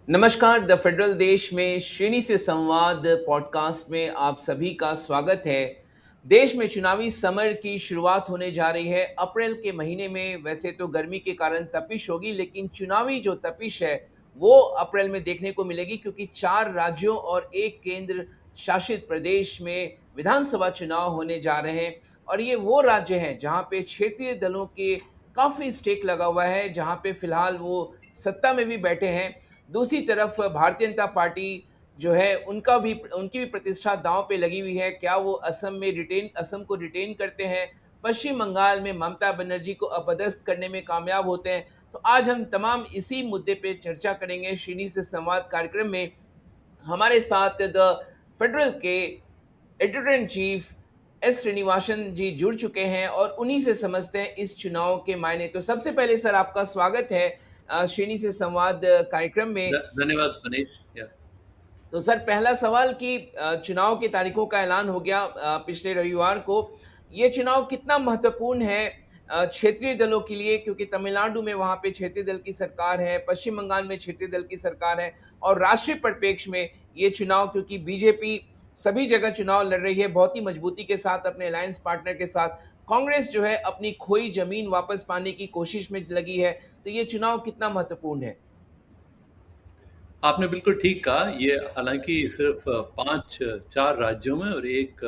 नमस्कार। The federal देश में श्रेणी से संवाद पॉडकास्ट में आप सभी का स्वागत है। देश में चुनावी समर की शुरुआत होने जा रही है। अप्रैल के महीने में वैसे तो गर्मी के कारण तपिश होगी, लेकिन चुनावी जो तपिश है वो अप्रैल में देखने को मिलेगी, क्योंकि 4 राज्यों और 1 केंद्र शासित प्रदेश में विधानसभा चुनाव होने जा रहे हैं। और ये वो राज्य हैं जहाँ पे क्षेत्रीय दलों के काफ़ी स्टेक लगा हुआ है, जहाँ पे फिलहाल वो सत्ता में भी बैठे हैं। दूसरी तरफ भारतीय जनता पार्टी जो है उनकी भी प्रतिष्ठा दांव पे लगी हुई है। क्या वो असम को रिटेन करते हैं, पश्चिम बंगाल में ममता बनर्जी को अपदस्थ करने में कामयाब होते हैं? तो आज हम तमाम इसी मुद्दे पे चर्चा करेंगे श्रीनी से संवाद कार्यक्रम में। हमारे साथ द फेडरल के editor in chief S Srinivasan ji जुड़ चुके हैं और उन्हीं से समझते हैं इस चुनाव के मायने। तो सबसे पहले सर, आपका स्वागत है श्रेणी से संवाद कार्यक्रम में। धन्यवाद मनीष। तो सर, पहला सवाल कि चुनाव की तारीखों का ऐलान हो गया पिछले रविवार को। ये चुनाव कितना महत्वपूर्ण है क्षेत्रीय दलों के लिए, क्योंकि तमिलनाडु में वहाँ पे क्षेत्रीय दल की सरकार है, पश्चिम बंगाल में क्षेत्रीय दल की सरकार है, और राष्ट्रीय परिप्रेक्ष्य में ये चुनाव, क्योंकि बीजेपी सभी जगह चुनाव लड़ रही है बहुत ही मजबूती के साथ अपने अलायंस पार्टनर के साथ। कांग्रेस जो है अपनी खोई जमीन वापस पाने की कोशिश में लगी है। तो ये चुनाव कितना महत्वपूर्ण है? आपने बिल्कुल ठीक कहा। ये हालांकि सिर्फ पांच चार राज्यों में और एक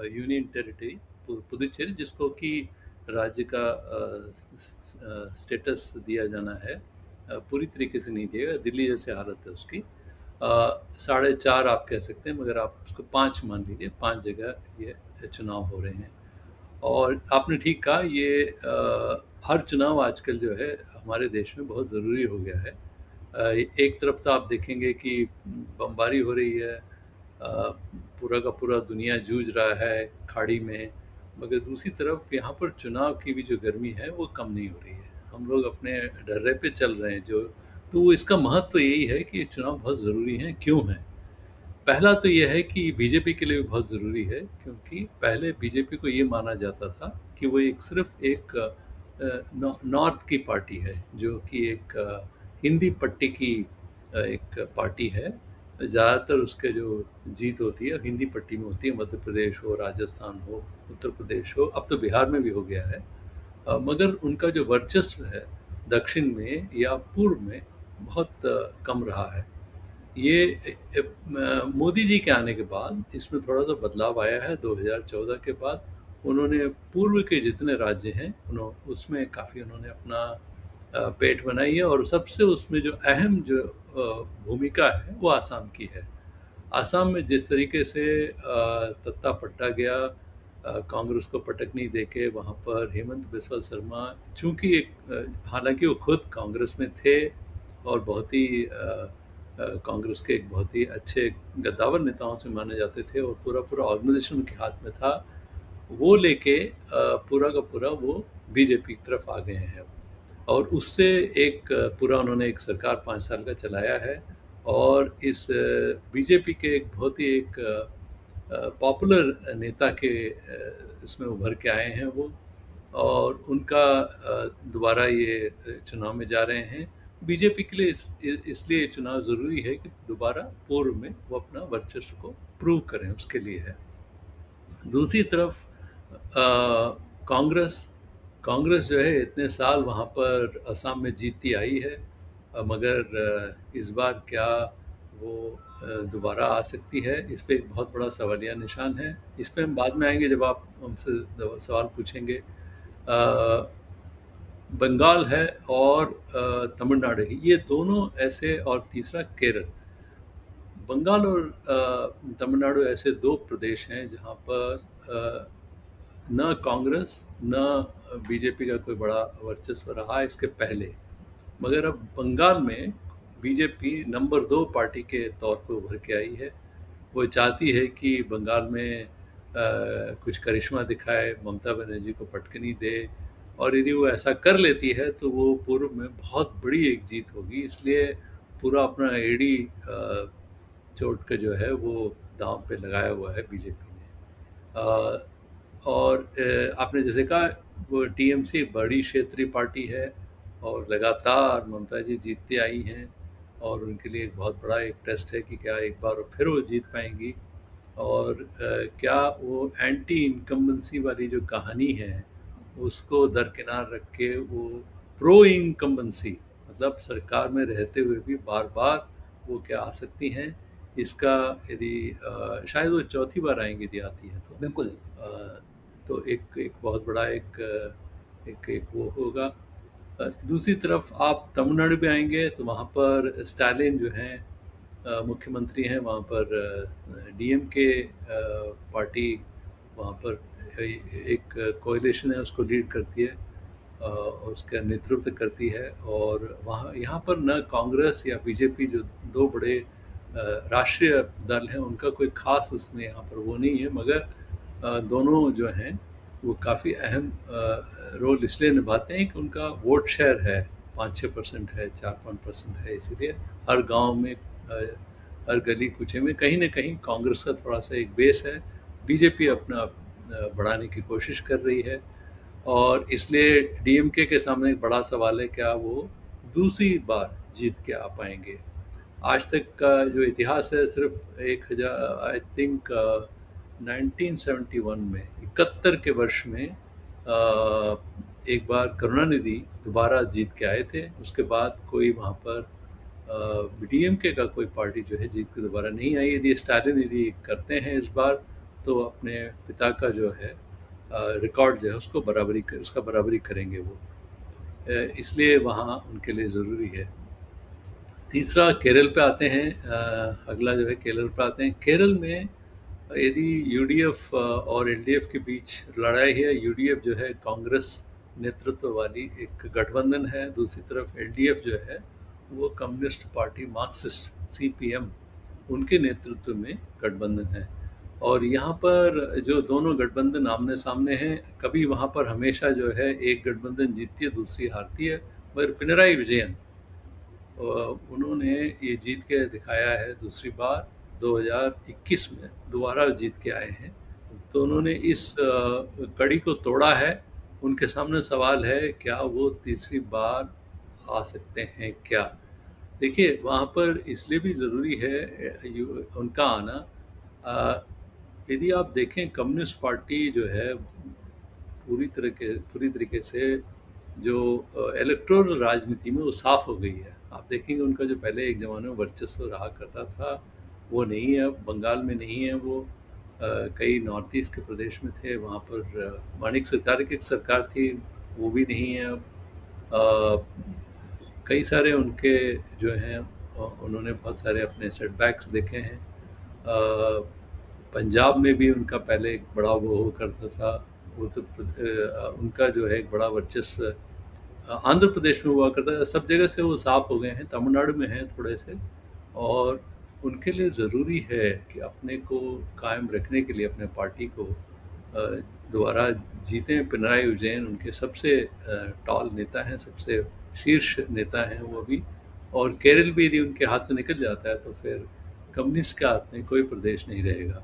यूनियन टेरिटरी पुदुचेरी, जिसको कि राज्य का स्टेटस दिया जाना है, पूरी तरीके से नहीं दिएगा। दिल्ली जैसे हालत है उसकी। 4.5 आप कह सकते हैं, मगर आप उसको 5 मान लीजिए। 5 जगह ये चुनाव हो रहे हैं। और आपने ठीक कहा, ये हर चुनाव आजकल जो है हमारे देश में बहुत ज़रूरी हो गया है। एक तरफ तो आप देखेंगे कि बमबारी हो रही है, पूरा का पूरा दुनिया जूझ रहा है खाड़ी में, मगर दूसरी तरफ यहाँ पर चुनाव की भी जो गर्मी है वो कम नहीं हो रही है। हम लोग अपने डर्रे पे चल रहे हैं जो। तो वो इसका महत्व यही है कि ये चुनाव बहुत ज़रूरी हैं। क्यों है? पहला तो ये है कि बीजेपी के लिए भी बहुत ज़रूरी है, क्योंकि पहले बीजेपी को ये माना जाता था कि वो सिर्फ एक नॉर्थ की पार्टी है, जो कि एक हिंदी पट्टी की एक पार्टी है। ज़्यादातर उसके जो जीत होती है हिंदी पट्टी में होती है। मध्य प्रदेश हो, राजस्थान हो, उत्तर प्रदेश हो, अब तो बिहार में भी हो गया है। मगर उनका जो वर्चस्व है दक्षिण में या पूर्व में बहुत कम रहा है। ये मोदी जी के आने के बाद इसमें थोड़ा सा बदलाव आया है। 2014 के बाद उन्होंने पूर्व के जितने राज्य हैं उसमें काफ़ी उन्होंने अपना पेठ बनाई है। और सबसे उसमें जो अहम जो भूमिका है वो आसाम की है। आसाम में जिस तरीके से तत्ता पलटा गया, कांग्रेस को पटक नहीं देके वहाँ पर हेमंत बिस्वा शर्मा, चूँकि हालांकि वो खुद कांग्रेस में थे और बहुत ही कांग्रेस के एक बहुत ही अच्छे गद्दावर नेताओं से माने जाते थे, और पूरा पूरा ऑर्गेनाइजेशन उनके हाथ में था। वो लेके पूरा का पूरा वो बीजेपी की तरफ आ गए हैं। और उससे एक पूरा उन्होंने एक सरकार 5 साल का चलाया है। और इस बीजेपी के एक बहुत ही एक पॉपुलर नेता के इसमें उभर के आए हैं वो। और उनका दोबारा ये चुनाव में जा रहे हैं। बीजेपी के लिए इसलिए चुनाव ज़रूरी है कि दोबारा पूर्व में वो अपना वर्चस्व को प्रूव करें, उसके लिए है। दूसरी तरफ कांग्रेस कांग्रेस जो है इतने साल वहाँ पर असम में जीतती आई है, मगर इस बार क्या वो दोबारा आ सकती है? इस पे एक बहुत बड़ा सवालिया निशान है। इस पे हम बाद में आएंगे जब आप हमसे सवाल पूछेंगे। बंगाल है और तमिलनाडु है, ये दोनों ऐसे, और तीसरा केरल। बंगाल और तमिलनाडु ऐसे दो प्रदेश हैं जहाँ पर न कांग्रेस न बीजेपी का कोई बड़ा वर्चस्व रहा इसके पहले। मगर अब बंगाल में बीजेपी नंबर 2 पार्टी के तौर पर उभर के आई है। वो चाहती है कि बंगाल में कुछ करिश्मा दिखाए, ममता बनर्जी को पटकनी दे, और यदि वो ऐसा कर लेती है तो वो पूर्व में बहुत बड़ी एक जीत होगी। इसलिए पूरा अपना एड़ी चोट का जो है वो दांव पे लगाया हुआ है बीजेपी ने। और आपने जैसे कहा, वो टीएमसी बड़ी क्षेत्रीय पार्टी है और लगातार ममता जी जीतती आई हैं। और उनके लिए एक बहुत बड़ा एक टेस्ट है कि क्या एक बार फिर वो जीत पाएंगी, और क्या वो एंटी इनकम्बेंसी वाली जो कहानी है उसको दरकिनार रख के वो प्रो इनकम्बेंसी, मतलब सरकार में रहते हुए भी बार बार वो क्या आ सकती हैं, इसका यदि शायद वो चौथी बार आएंगी यदि आती हैं बिल्कुल। अ, तो एक एक बहुत बड़ा एक एक वो होगा। दूसरी तरफ आप तमिलनाडु में आएंगे तो वहाँ पर स्टालिन जो हैं मुख्यमंत्री हैं, वहाँ पर डीएमके पार्टी वहाँ पर एक कोalition है उसको लीड करती है, उसका नेतृत्व करती है, और वहाँ यहाँ पर न कांग्रेस या बीजेपी जो दो बड़े राष्ट्रीय दल हैं उनका कोई खास उसमें यहाँ पर वो नहीं है, मगर दोनों जो हैं वो काफ़ी अहम रोल इसलिए निभाते हैं कि उनका वोट शेयर है 5-6% है, 4-5% है, इसीलिए हर गांव में हर गली कूचे में कहीं ना कहीं कांग्रेस का थोड़ा सा एक बेस है। बीजेपी अपना बढ़ाने की कोशिश कर रही है, और इसलिए डीएमके के सामने एक बड़ा सवाल है क्या वो दूसरी बार जीत के आ पाएंगे। आज तक का जो इतिहास है सिर्फ 1000 आई थिंक 1971 में 71 के वर्ष में एक बार करुणानिधि दोबारा जीत के आए थे, उसके बाद कोई वहाँ पर डीएमके का कोई पार्टी जो है जीत के दोबारा नहीं आई। यदि स्टालिन यदि करते हैं इस बार तो अपने पिता का जो है रिकॉर्ड जो है उसका बराबरी करेंगे वो, इसलिए वहाँ उनके लिए ज़रूरी है। तीसरा केरल पे आते हैं, अगला जो है केरल पे आते हैं। केरल में यदि यूडीएफ और एलडीएफ के बीच लड़ाई है, यूडीएफ जो है कांग्रेस नेतृत्व वाली एक गठबंधन है, दूसरी तरफ एलडीएफ जो है वो कम्युनिस्ट पार्टी मार्क्सिस्ट सीपीएम उनके नेतृत्व में गठबंधन है, और यहाँ पर जो दोनों गठबंधन आमने सामने हैं, कभी वहाँ पर हमेशा जो है एक गठबंधन जीतती है दूसरी हारती है, मगर पिनराई विजयन उन्होंने ये जीत के दिखाया है दूसरी बार 2021 में दोबारा जीत के आए हैं, तो उन्होंने इस कड़ी को तोड़ा है। उनके सामने सवाल है क्या वो तीसरी बार आ सकते हैं क्या। देखिए वहाँ पर इसलिए भी ज़रूरी है उनका आना, यदि आप देखें कम्युनिस्ट पार्टी जो है पूरी तरीके से जो इलेक्टोरल राजनीति में वो साफ हो गई है। आप देखेंगे उनका जो पहले एक ज़माने में वर्चस्व रहा करता था वो नहीं है, अब बंगाल में नहीं है वो, कई नॉर्थ ईस्ट के प्रदेश में थे, वहाँ पर माणिक सरकार की एक सरकार थी वो भी नहीं है अब। कई सारे उनके जो हैं उन्होंने बहुत सारे अपने सेटबैक्स देखे हैं। पंजाब में भी उनका पहले एक बड़ा वो हुआ करता था, उनका जो है एक बड़ा वर्चस्व आंध्र प्रदेश में हुआ करता है, सब जगह से वो साफ हो गए हैं, तमिलनाडु में हैं थोड़े से, और उनके लिए ज़रूरी है कि अपने को कायम रखने के लिए अपने पार्टी को दोबारा जीतें। पिनराई विजयन उनके सबसे टॉल नेता हैं, सबसे शीर्ष नेता हैं वो भी, और केरल भी यदि उनके हाथ से निकल जाता है तो फिर कम्युनिस्ट के हाथ में कोई प्रदेश नहीं रहेगा।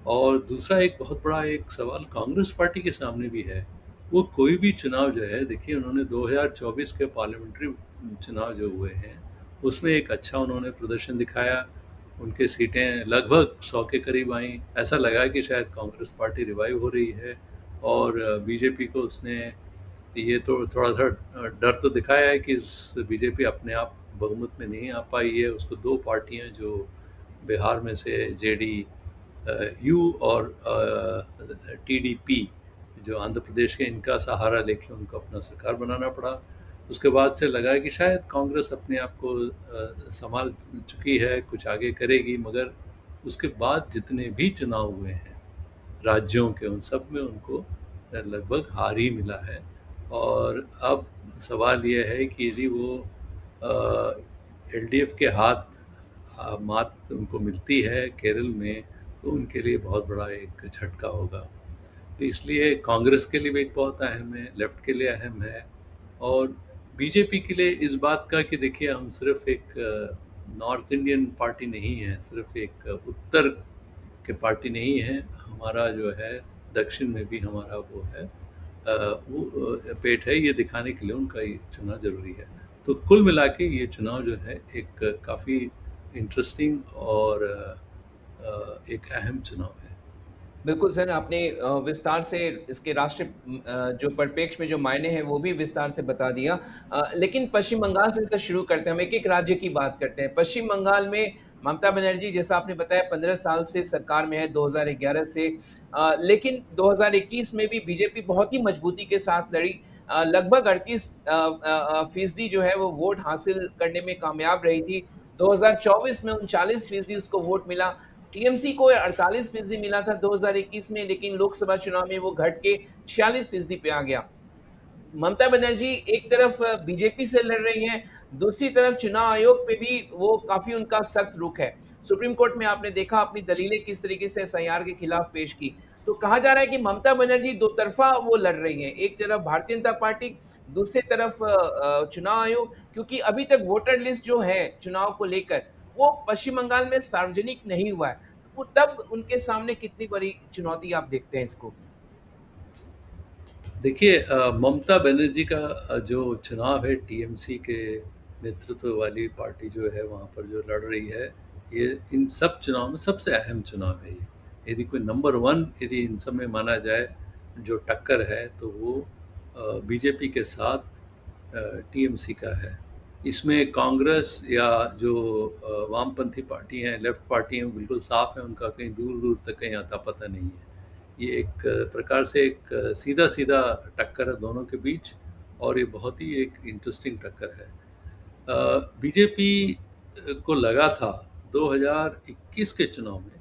और दूसरा एक बहुत बड़ा एक सवाल कांग्रेस पार्टी के सामने भी है, वो कोई भी चुनाव जो है, देखिए उन्होंने 2024 के पार्लियामेंट्री चुनाव जो हुए हैं उसमें एक अच्छा उन्होंने प्रदर्शन दिखाया, उनके सीटें लगभग 100 के करीब आईं, ऐसा लगा कि शायद कांग्रेस पार्टी रिवाइव हो रही है, और बीजेपी को उसने ये तो थोड़ा सा डर तो दिखाया है कि बीजेपी अपने आप बहुमत में नहीं आ पाई है, उसको दो पार्टियां जो बिहार में से जेडी यू और टीडीपी जो आंध्र प्रदेश के, इनका सहारा लेके उनको अपना सरकार बनाना पड़ा। उसके बाद से लगा कि शायद कांग्रेस अपने आप को संभाल चुकी है, कुछ आगे करेगी, मगर उसके बाद जितने भी चुनाव हुए हैं राज्यों के उन सब में उनको लगभग हार ही मिला है। और अब सवाल ये है कि यदि वो एलडीएफ के हाथ मात उनको मिलती है केरल में तो उनके लिए बहुत बड़ा एक झटका होगा। इसलिए कांग्रेस के लिए भी एक बहुत अहम है, लेफ्ट के लिए अहम है, और बीजेपी के लिए इस बात का कि देखिए हम सिर्फ एक नॉर्थ इंडियन पार्टी नहीं है, सिर्फ एक उत्तर के पार्टी नहीं है, हमारा जो है दक्षिण में भी हमारा वो है वो पेट है, ये दिखाने के लिए उनका ये चुना ज़रूरी है। तो कुल मिला के ये चुनाव जो है एक काफ़ी इंटरेस्टिंग और एक अहम चुनाव है। बिल्कुल सर, आपने विस्तार से इसके राष्ट्रीय जो परिप्रेक्ष्य में जो मायने हैं वो भी विस्तार से बता दिया। लेकिन पश्चिम बंगाल से सर शुरू करते हैं, हम एक-एक राज्य की बात करते हैं। पश्चिम बंगाल में ममता बनर्जी, जैसा आपने बताया, 15 साल से सरकार में है, 2011 से। लेकिन 2021 में भी बीजेपी बहुत ही मजबूती के साथ लड़ी। लगभग 38 फ़ीसदी जो है वो वोट हासिल करने में कामयाब रही थी। 2024 में 39% उसको वोट मिला। टीएमसी को 48% मिला था 2021 में, लेकिन लोकसभा चुनाव में वो घट के 46% पे आ गया। ममता बनर्जी एक तरफ बीजेपी से लड़ रही हैं, दूसरी तरफ चुनाव आयोग पे भी वो काफ़ी उनका सख्त रुख है। सुप्रीम कोर्ट में आपने देखा अपनी दलीलें किस तरीके से एसआईआर के खिलाफ पेश की। तो कहा जा रहा है कि ममता बनर्जी दो तरफ़ा वो लड़ रही हैं, एक तरफ भारतीय जनता पार्टी, दूसरी तरफ चुनाव आयोग, क्योंकि अभी तक वोटर लिस्ट जो है चुनाव को लेकर, वो पश्चिम बंगाल में सार्वजनिक नहीं हुआ है। तो तब उनके सामने कितनी बड़ी चुनौती आप देखते हैं इसको? देखिए ममता बनर्जी का जो चुनाव है टीएमसी के नेतृत्व वाली पार्टी जो है वहाँ पर जो लड़ रही है, ये इन सब चुनाव में सबसे अहम चुनाव है ये। यदि कोई नंबर 1 यदि इन सब में माना जाए जो टक्कर है तो वो बीजेपी के साथ टीएमसी का है। इसमें कांग्रेस या जो वामपंथी पार्टी हैं, लेफ्ट पार्टी हैं, वो बिल्कुल साफ है, उनका कहीं दूर-दूर तक कहीं अता-पता नहीं है। ये एक प्रकार से एक सीधा-सीधा टक्कर है दोनों के बीच और ये बहुत ही एक इंटरेस्टिंग टक्कर है। बीजेपी को लगा था 2021 के चुनाव में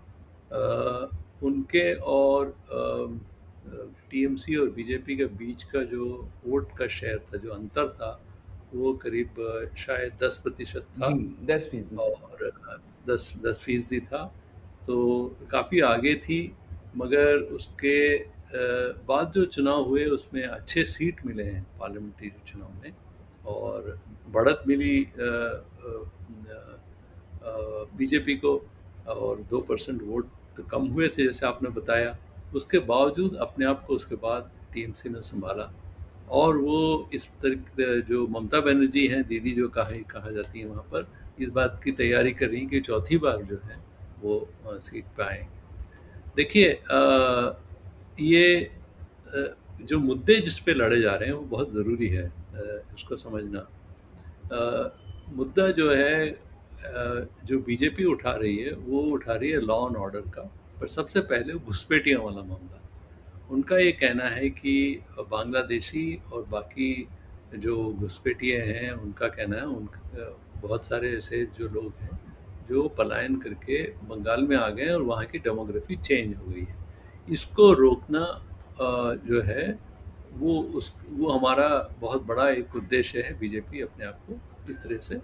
उनके और टीएमसी और बीजेपी के बीच का जो वोट का शेयर था, जो अंतर था, वो करीब शायद 10% था जी, 10% सर। और 10% था, तो काफ़ी आगे थी। मगर उसके बाद जो चुनाव हुए उसमें अच्छे सीट मिले हैं पार्लियामेंट्री चुनाव में और बढ़त मिली बीजेपी को और 2% वोट तो कम हुए थे जैसे आपने बताया। उसके बावजूद अपने आप को उसके बाद टीएमसी ने संभाला और वो इस तरह जो ममता बनर्जी हैं, दीदी जो कहा जाती हैं वहाँ पर, इस बात की तैयारी कर रही हैं कि चौथी बार जो है वो सीट पे आएँ। देखिए ये जो मुद्दे जिस पे लड़े जा रहे हैं वो बहुत ज़रूरी है इसको समझना। मुद्दा जो है जो बीजेपी उठा रही है वो उठा रही है लॉ एंड ऑर्डर का, पर सबसे पहले घुसपैठियों वाला मामला। उनका ये कहना है कि बांग्लादेशी और बाकी जो घुसपैठिए हैं उनका कहना है बहुत सारे ऐसे जो लोग हैं जो पलायन करके बंगाल में आ गए हैं और वहाँ की डेमोग्राफी चेंज हो गई है। इसको रोकना जो है वो हमारा बहुत बड़ा एक उद्देश्य है। बीजेपी अपने आप को इस तरह से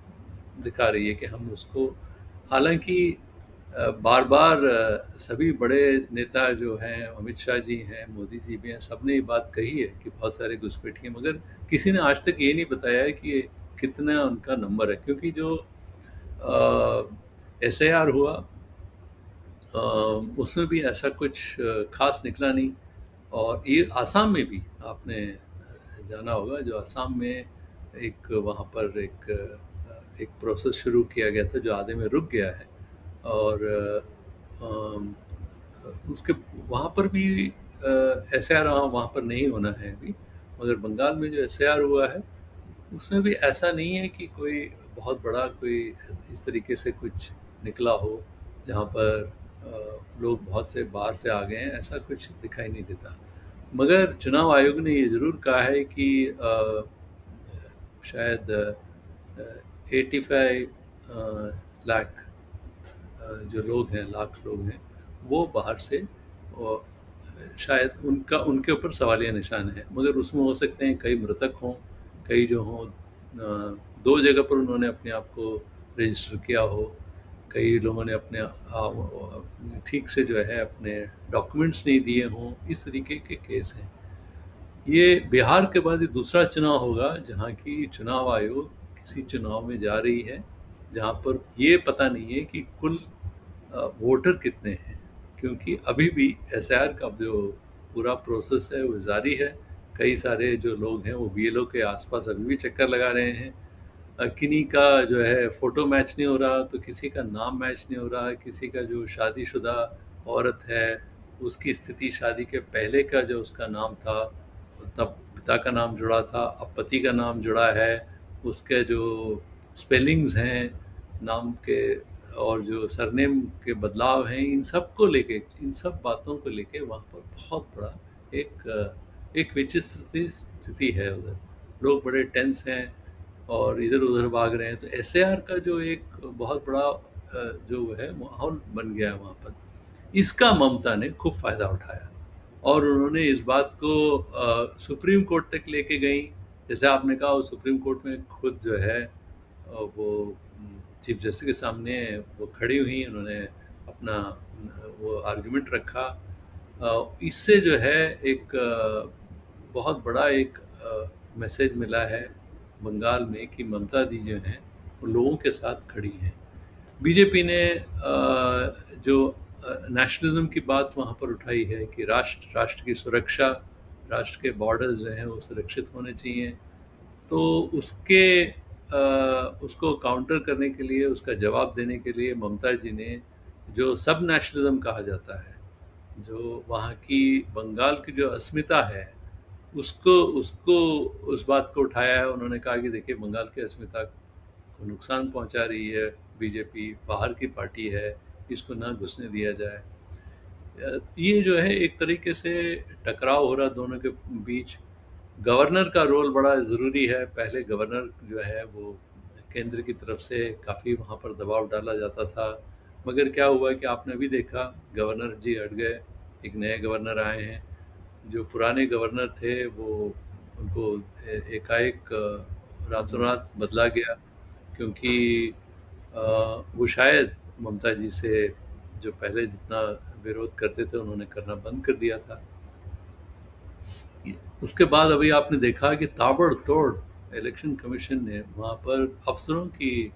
दिखा रही है कि हम उसको, हालांकि बार बार सभी बड़े नेता जो हैं, अमित शाह जी हैं, मोदी जी भी हैं, सब ने ये बात कही है कि बहुत सारे घुसपैठिए, मगर किसी ने आज तक ये नहीं बताया है कि कितना उनका नंबर है, क्योंकि जो एसआईआर हुआ उसमें भी ऐसा कुछ खास निकला नहीं। और ये आसाम में भी आपने जाना होगा, जो आसाम में एक वहाँ पर एक प्रोसेस शुरू किया गया था जो आधे में रुक गया है और उसके वहाँ पर भी एसआईआर वहाँ पर नहीं होना है अभी, मगर बंगाल में जो एसआईआर हुआ है उसमें भी ऐसा नहीं है कि कोई बहुत बड़ा कोई इस तरीके से कुछ निकला हो जहाँ पर लोग बहुत से बाहर से आ गए हैं, ऐसा कुछ दिखाई नहीं देता। मगर चुनाव आयोग ने ये ज़रूर कहा है कि शायद 85 लाख जो लोग हैं, लाख लोग हैं, वो बाहर से और शायद उनके ऊपर सवालिया निशान है। मगर उसमें हो सकते हैं कई मृतक हों, कई जो हों 2 जगह पर उन्होंने अपने आप को रजिस्टर किया हो, कई लोगों ने अपने ठीक से जो है अपने डॉक्यूमेंट्स नहीं दिए हों, इस तरीके के केस हैं। ये बिहार के बाद ये दूसरा चुनाव होगा जहाँ की चुनाव आयोग किसी चुनाव में जा रही है जहाँ पर ये पता नहीं है कि कुल वोटर कितने हैं, क्योंकि अभी भी एसआईआर का जो पूरा प्रोसेस है वो जारी है। कई सारे जो लोग हैं वो बीएलओ के आसपास अभी भी चक्कर लगा रहे हैं। किन्हीं का जो है फ़ोटो मैच नहीं हो रहा, तो किसी का नाम मैच नहीं हो रहा, किसी का जो शादीशुदा औरत है, उसकी स्थिति शादी के पहले का जो उसका नाम था, तब पिता का नाम जुड़ा था, अब पति का नाम जुड़ा है, उसके जो स्पेलिंग्स हैं नाम के और जो सरनेम के बदलाव हैं, इन सब को लेके, इन सब बातों को लेके वहाँ पर बहुत बड़ा एक विचित्र स्थिति है उधर। लोग बड़े टेंस हैं और इधर-उधर भाग रहे हैं, तो एसएआर का जो एक बहुत बड़ा जो है माहौल बन गया है वहाँ पर, इसका ममता ने खूब फ़ायदा उठाया और उन्होंने इस बात को सुप्रीम कोर्ट तक लेके गईं। जैसे आपने कहा, वो सुप्रीम कोर्ट में खुद जो है वो चीफ जस्टिस के सामने वो खड़ी हुई, उन्होंने अपना वो आर्गुमेंट रखा। इससे जो है एक बहुत बड़ा एक मैसेज मिला है बंगाल में कि ममता दी जो हैं वो लोगों के साथ खड़ी हैं। बीजेपी ने जो नेशनलिज्म की बात वहाँ पर उठाई है कि राष्ट्र की सुरक्षा, राष्ट्र के बॉर्डर्स जो हैं वो सुरक्षित होने चाहिए, तो उसको काउंटर करने के लिए, उसका जवाब देने के लिए ममता जी ने जो सब नेशनलिज्म कहा जाता है, जो वहाँ की बंगाल की जो अस्मिता है, उसको उसको उस बात को उठाया है। उन्होंने कहा कि देखिए, बंगाल की अस्मिता को नुकसान पहुंचा रही है बीजेपी, बाहर की पार्टी है, इसको ना घुसने दिया जाए। ये जो है एक तरीके से टकराव हो रहा दोनों के बीच। गवर्नर का रोल बड़ा ज़रूरी है। पहले गवर्नर जो है वो केंद्र की तरफ से काफ़ी वहाँ पर दबाव डाला जाता था, मगर क्या हुआ कि आपने अभी देखा, गवर्नर जी हट गए, एक नए गवर्नर आए हैं। जो पुराने गवर्नर थे वो, उनको एकाएक रातों जी। रात बदला गया, क्योंकि वो शायद ममता जी से जो पहले जितना विरोध करते थे उन्होंने करना बंद कर दिया था। उसके बाद अभी आपने देखा कि ताबड़तोड़ इलेक्शन कमीशन ने वहाँ पर अफसरों की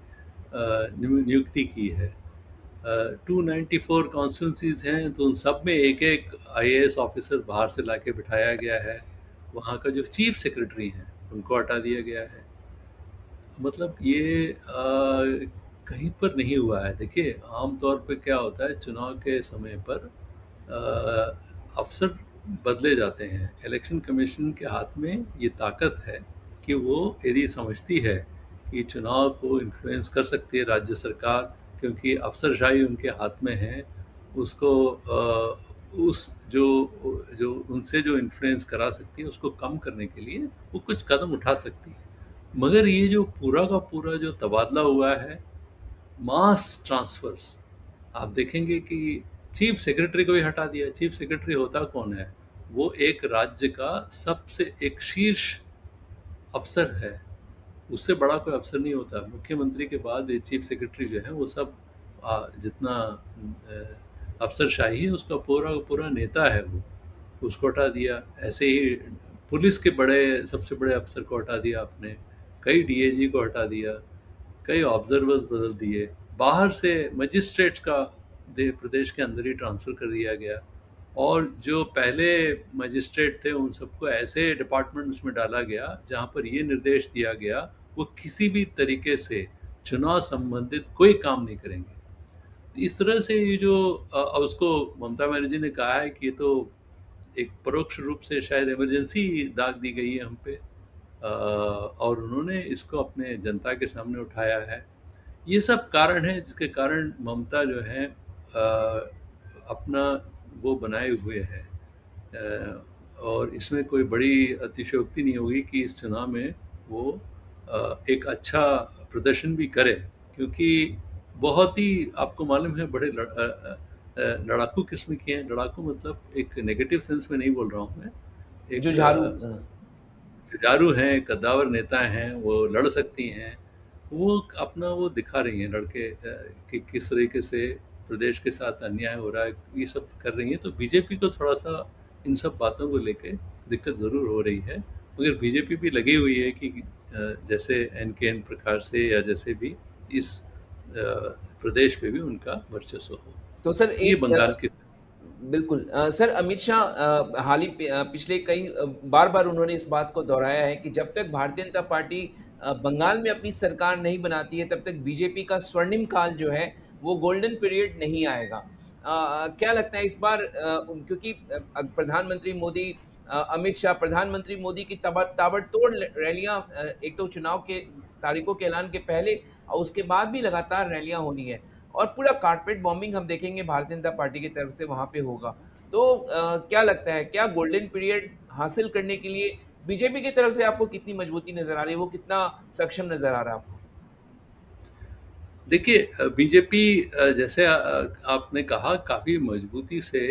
नियुक्ति की है। 294 कॉन्स्टिट्यूंसीज हैं, तो उन सब में एक एक आईएएस ऑफिसर बाहर से लाके बिठाया गया है। वहाँ का जो चीफ सेक्रेटरी हैं उनको हटा दिया गया है। मतलब ये कहीं पर नहीं हुआ है। देखिए, आम तौर पे क्या होता है, चुनाव के समय पर अफसर बदले जाते हैं। इलेक्शन कमीशन के हाथ में ये ताकत है कि वो यदि समझती है कि चुनाव को इन्फ्लुएंस कर सकती है राज्य सरकार, क्योंकि अफसरशाही उनके हाथ में है, उसको उस जो जो उनसे जो इन्फ्लुएंस करा सकती है उसको कम करने के लिए वो कुछ कदम उठा सकती है। मगर ये जो पूरा का पूरा जो तबादला हुआ है, मास ट्रांसफर्स, आप देखेंगे कि चीफ सेक्रेटरी को ही हटा दिया। चीफ सेक्रेटरी होता कौन है? वो एक राज्य का सबसे एक शीर्ष अफसर है, उससे बड़ा कोई अफसर नहीं होता। मुख्यमंत्री के बाद ये चीफ सेक्रेटरी जो है वो सब जितना अफसरशाही है उसका पूरा का पूरा नेता है वो, उसको हटा दिया। ऐसे ही पुलिस के बड़े सबसे बड़े अफसर को हटा दिया आपने, कई डीएजी को हटा दिया, कई ऑब्जर्वर्स बदल दिए, बाहर से मजिस्ट्रेट्स का प्रदेश के अंदर ही ट्रांसफ़र कर दिया गया, और जो पहले मजिस्ट्रेट थे उन सबको ऐसे डिपार्टमेंट्स में डाला गया जहाँ पर ये निर्देश दिया गया वो किसी भी तरीके से चुनाव संबंधित कोई काम नहीं करेंगे। इस तरह से ये जो उसको ममता बनर्जी ने कहा है कि ये तो एक परोक्ष रूप से शायद इमरजेंसी दाग दी गई है हम पे, और उन्होंने इसको अपने जनता के सामने उठाया है। ये सब कारण है जिसके कारण ममता जो है अपना वो बनाए हुए है, और इसमें कोई बड़ी अतिशयोक्ति नहीं होगी कि इस चुनाव में वो एक अच्छा प्रदर्शन भी करे, क्योंकि बहुत ही आपको मालूम है बड़े लड़ाकू किस्म के हैं। लड़ाकू मतलब एक नेगेटिव सेंस में नहीं बोल रहा हूँ मैं, एक जुझारू। जुझारू हैं, कद्दावर नेता हैं, वो लड़ सकती हैं। वो अपना वो दिखा रही हैं लड़के कि किस तरीके से प्रदेश के साथ अन्याय हो रहा है, ये सब कर रही हैं। तो बीजेपी को थोड़ा-सा इन सब बातों को लेके दिक्कत ज़रूर हो रही है, मगर बीजेपी भी लगी हुई है कि जैसे एन प्रकार से या जैसे भी इस प्रदेश पे भी उनका वर्चस्व हो। तो सर ये एक बंगाल की। बिल्कुल सर, अमित शाह हाल ही पिछले कई बार-बार उन्होंने इस बात को दोहराया है कि जब तक भारतीय जनता पार्टी बंगाल में अपनी सरकार नहीं बनाती है, तब तक बीजेपी का स्वर्णिम काल जो है, वो गोल्डन पीरियड नहीं आएगा। क्या लगता है इस बार, क्योंकि प्रधानमंत्री मोदी, अमित शाह, प्रधानमंत्री मोदी की ताबड़तोड़ रैलियां, एक तो चुनाव के तारीखों के ऐलान के पहले और उसके बाद भी लगातार रैलियां होनी है, और पूरा कारपेट बॉम्बिंग हम देखेंगे भारतीय जनता पार्टी की तरफ से वहां पे होगा। तो क्या लगता है, क्या गोल्डन पीरियड हासिल करने के लिए बीजेपी की तरफ से आपको कितनी मजबूती नजर आ रही है, वो कितना सक्षम नजर आ रहा है आपको? देखिए, बीजेपी जैसे आपने कहा काफ़ी मजबूती से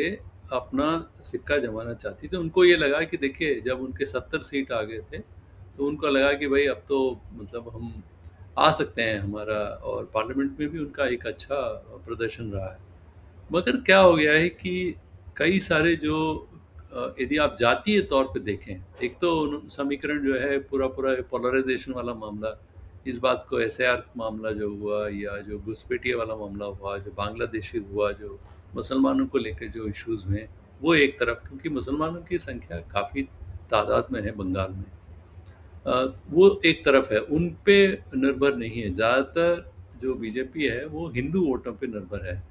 अपना सिक्का जमाना चाहती थी। उनको ये लगा कि देखिए जब उनके 70 सीट आ गए थे, तो उनको लगा कि भई अब तो मतलब हम आ सकते हैं हमारा, और पार्लियामेंट में भी उनका एक अच्छा प्रदर्शन रहा है। मगर क्या हो गया है कि कई सारे जो यदि आप जातीय तौर पे देखें, एक तो समीकरण जो है पूरा पोलराइजेशन वाला मामला, इस बात को एसएआर मामला जो हुआ, या जो घुसपैठिया वाला मामला हुआ, जो बांग्लादेशी हुआ, जो मुसलमानों को लेकर जो इश्यूज हुए, वो एक तरफ, क्योंकि मुसलमानों की संख्या काफ़ी तादाद में है बंगाल में, वो एक तरफ है, उन पे निर्भर नहीं है। ज़्यादातर जो बीजेपी है वो हिंदू वोटों पे निर्भर है।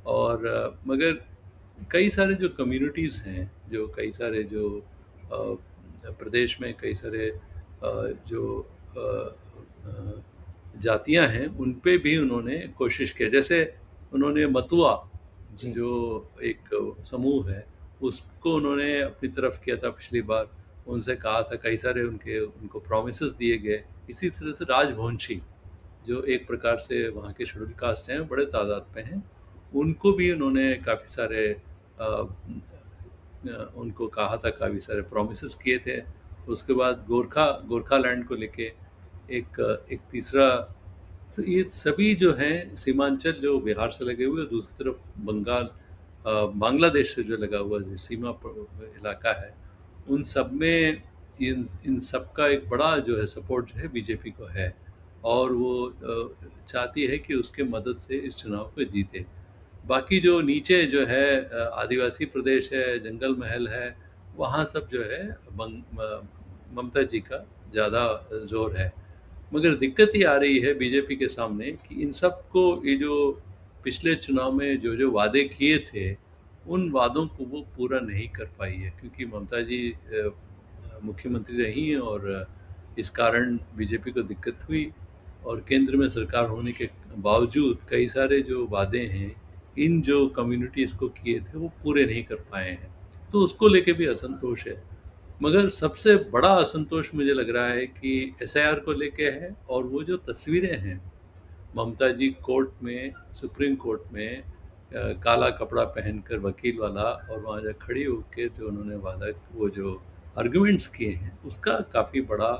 और मगर कई सारे जो कम्युनिटीज़ हैं, जो कई सारे जो प्रदेश में कई सारे जो जातियां हैं, उन पे भी उन्होंने कोशिश की। जैसे उन्होंने मतुआ जी। जो एक समूह है, उसको उन्होंने अपनी तरफ किया था पिछली बार। उनसे कहा था, कई सारे उनको प्रॉमिसेस दिए गए। इसी तरह से राजवंशी जो एक प्रकार से वहाँ के शेड्यूल कास्ट हैं, बड़े तादाद में हैं, उनको भी उन्होंने काफ़ी सारे उनको कहा था, काफ़ी सारे प्रॉमिसेस किए थे। उसके बाद गोरखालैंड को लेके एक एक तीसरा, तो ये सभी जो हैं सीमांचल जो बिहार से लगे हुए, दूसरी तरफ बांग्लादेश से जो लगा हुआ जो सीमा इलाका है, उन सब में इन इन सब का एक बड़ा जो है सपोर्ट जो है बीजेपी को है, और वो चाहती है कि उसके मदद से इस चुनाव को जीते। बाकी जो नीचे जो है आदिवासी प्रदेश है, जंगल महल है, वहाँ सब जो है ममता जी का ज़्यादा जोर है। मगर दिक्कत ये आ रही है बीजेपी के सामने कि इन सब को, ये जो पिछले चुनाव में जो जो वादे किए थे, उन वादों को वो पूरा नहीं कर पाई है, क्योंकि ममता जी मुख्यमंत्री रही हैं, और इस कारण बीजेपी को दिक्कत हुई, और केंद्र में सरकार होने के बावजूद कई सारे जो वादे हैं, इन जो कम्युनिटीज़ को किए थे, वो पूरे नहीं कर पाए हैं। तो उसको लेके भी असंतोष है। मगर सबसे बड़ा असंतोष मुझे लग रहा है कि एसआईआर को लेके है, और वो जो तस्वीरें हैं ममता जी कोर्ट में, सुप्रीम कोर्ट में काला कपड़ा पहनकर वकील वाला, और वहाँ जो खड़ी होकर जो उन्होंने वादा, वो जो आर्गुमेंट्स किए हैं, उसका काफ़ी बड़ा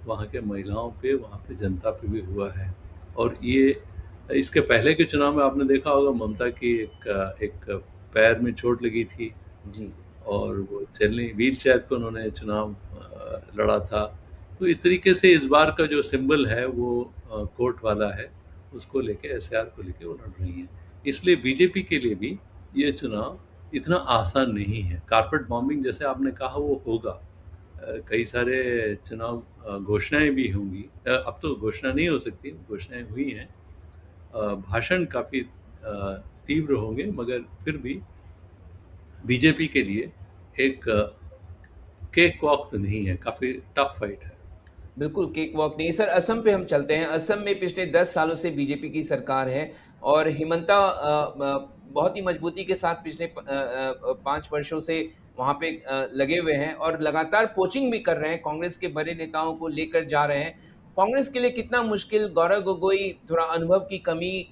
वहाँ के महिलाओं पे, वहाँ पे जनता पे भी हुआ है। और ये इसके पहले के चुनाव में आपने देखा होगा, ममता की एक पैर में चोट लगी थी, जी। और वो चलने व्हीलचेयर पे उन्होंने चुनाव लड़ा था। तो इस तरीके से इस बार का जो सिंबल है वो कोर्ट वाला है, उसको लेके, एसआर को लेके वो लड़ रही हैं। इसलिए बीजेपी के लिए भी ये चुनाव इतना आसान नहीं है। कारपेट बॉम्बिंग जैसे आपने कहा वो होगा। कई सारे चुनाव घोषणाएँ भी होंगी। अब तो घोषणा नहीं हो सकती, घोषणाएँ हुई हैं। भाषण काफ़ी तीव्र होंगे, मगर फिर भी बीजेपी के लिए एक केक वॉक तो नहीं है, काफ़ी टफ फाइट है। बिल्कुल केक वॉक नहीं सर। असम पे हम चलते हैं। असम में पिछले 10 सालों से बीजेपी की सरकार है, और हिमंता बहुत ही मजबूती के साथ पिछले 5 वर्षों से वहाँ पे लगे हुए हैं, और लगातार पोचिंग भी कर रहे हैं, कांग्रेस के बड़े नेताओं को लेकर जा रहे हैं। कांग्रेस के लिए कितना मुश्किल, गौरव गोगोई थोड़ा अनुभव की कमी,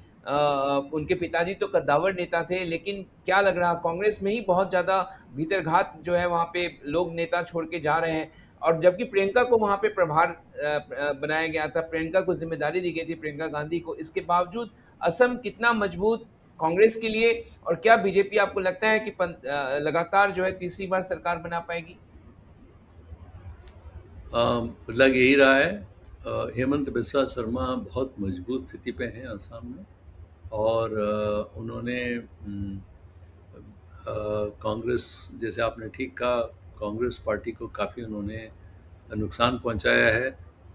उनके पिताजी तो कद्दावर नेता थे, लेकिन क्या लग रहा कांग्रेस में ही बहुत ज़्यादा भीतरघात जो है, वहाँ पे लोग नेता छोड़ के जा रहे हैं। और जबकि प्रियंका को वहाँ पे प्रभार बनाया गया था, प्रियंका को ज़िम्मेदारी दी गई थी, प्रियंका गांधी को। इसके बावजूद असम कितना मजबूत कांग्रेस के लिए, और क्या बीजेपी आपको लगता है कि लगातार जो है तीसरी बार सरकार बना पाएगी? लग यही रहा है। हेमंत बिस्वा शर्मा बहुत मजबूत स्थिति पे हैं असम में, और उन्होंने कांग्रेस, जैसे आपने ठीक कहा, कांग्रेस पार्टी को काफ़ी उन्होंने नुकसान पहुंचाया है।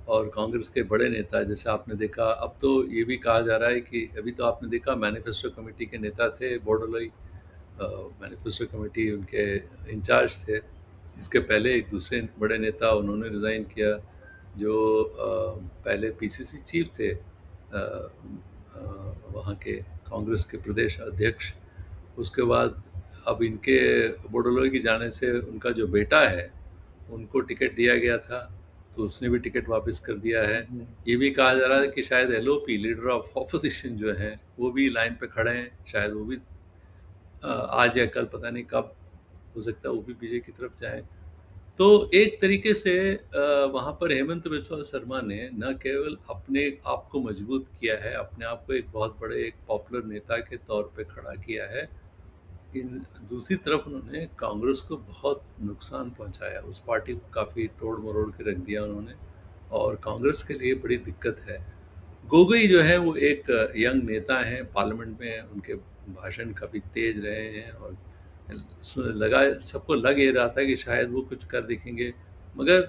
और कांग्रेस के बड़े नेता, जैसे आपने देखा, अब तो ये भी कहा जा रहा है कि अभी तो आपने देखा मैनिफेस्टो कमेटी के नेता थे बोर्डोलोई, मैनिफेस्टो कमेटी उनके इंचार्ज थे। इसके पहले एक दूसरे बड़े नेता उन्होंने रिज़ाइन किया, जो पहले पीसीसी चीफ थे, वहाँ के कांग्रेस के प्रदेश अध्यक्ष। उसके बाद अब इनके बोडोलोई की जाने से उनका जो बेटा है उनको टिकट दिया गया था, तो उसने भी टिकट वापस कर दिया है। जी। ये भी कहा जा रहा है कि शायद एलओपी, लीडर ऑफ ऑपोजिशन जो हैं, वो भी लाइन पे खड़े हैं, शायद वो भी आज या कल, पता नहीं कब, हो सकता है वो भी बीजेपी की तरफ जाए। तो एक तरीके से वहाँ पर हेमंत बिस्वा शर्मा ने न केवल अपने आप को मजबूत किया है, अपने आप को एक बहुत बड़े एक पॉपुलर नेता के तौर पे खड़ा किया है, इन दूसरी तरफ उन्होंने कांग्रेस को बहुत नुकसान पहुंचाया, उस पार्टी को काफ़ी तोड़ मरोड़ के रख दिया उन्होंने, और कांग्रेस के लिए बड़ी दिक्कत है। गोगोई जो है वो एक यंग नेता हैं, पार्लियामेंट में उनके भाषण काफ़ी तेज रहे हैं, और लगा, सबको लग ये रहा था कि शायद वो कुछ कर दिखेंगे, मगर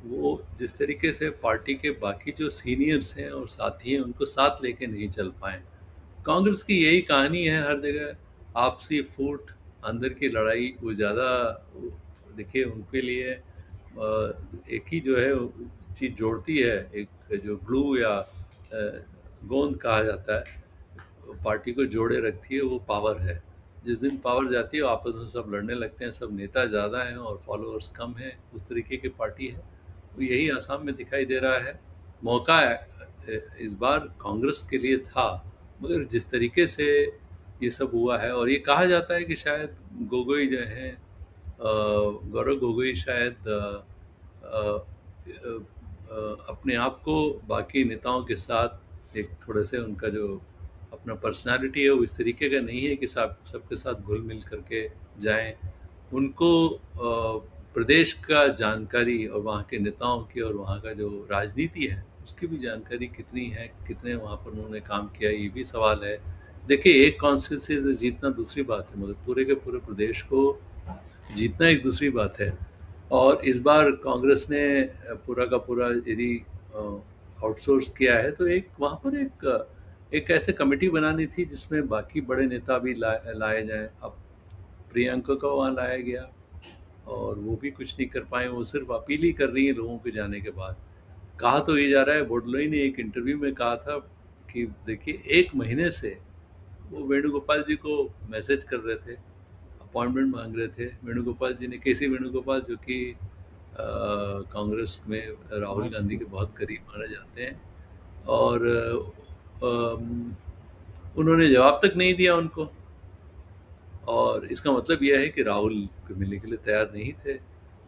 वो जिस तरीके से पार्टी के बाकी जो सीनियर्स हैं और साथी हैं उनको साथ लेके नहीं चल पाए। कांग्रेस की यही कहानी है हर जगह, आपसी फूट, अंदर की लड़ाई, वो ज़्यादा, देखिए उनके लिए एक ही जो है चीज़ जोड़ती है, एक जो ग्लू या गोंद कहा जाता है, पार्टी को जोड़े रखती है, वो पावर है। जिस दिन पावर जाती है आपस में सब लड़ने लगते हैं, सब नेता ज़्यादा हैं और फॉलोअर्स कम हैं, उस तरीके की पार्टी है। तो यही आसाम में दिखाई दे रहा है। मौका इस बार कांग्रेस के लिए था, मगर जिस तरीके से ये सब हुआ है, और ये कहा जाता है कि शायद गोगोई जो हैं, गौरव गोगोई शायद अपने आप को बाकी नेताओं के साथ, एक थोड़े से उनका जो अपना पर्सनालिटी है वो इस तरीके का नहीं है कि सब सबके साथ घुल मिल करके जाएं। उनको प्रदेश का जानकारी और वहाँ के नेताओं की और वहाँ का जो राजनीति है उसकी भी जानकारी कितनी है, कितने वहाँ पर उन्होंने काम किया, ये भी सवाल है। देखिए, एक कॉन्स्टिट्यूंसी से जीतना दूसरी बात है, मगर पूरे के पूरे प्रदेश को जीतना एक दूसरी बात है। और इस बार कांग्रेस ने पूरा का पूरा यदि आउटसोर्स किया है, तो एक वहाँ पर एक ऐसे कमेटी बनानी थी जिसमें बाकी बड़े नेता भी लाए जाएं। अब प्रियंका को वहाँ लाया गया और वो भी कुछ नहीं कर पाए, वो सिर्फ अपील ही कर रही है लोगों के जाने के बाद। कहा तो ये जा रहा है, बोडलोई ने एक इंटरव्यू में कहा था कि देखिए 1 महीने से वो वेणुगोपाल जी को मैसेज कर रहे थे, अपॉइंटमेंट मांग रहे थे। वेणुगोपाल जी ने, केसी वेणुगोपाल, जो कि कांग्रेस में राहुल गांधी के बहुत करीब माने जाते हैं, और उन्होंने जवाब तक नहीं दिया उनको, और इसका मतलब यह है कि राहुल को मिलने के लिए तैयार नहीं थे।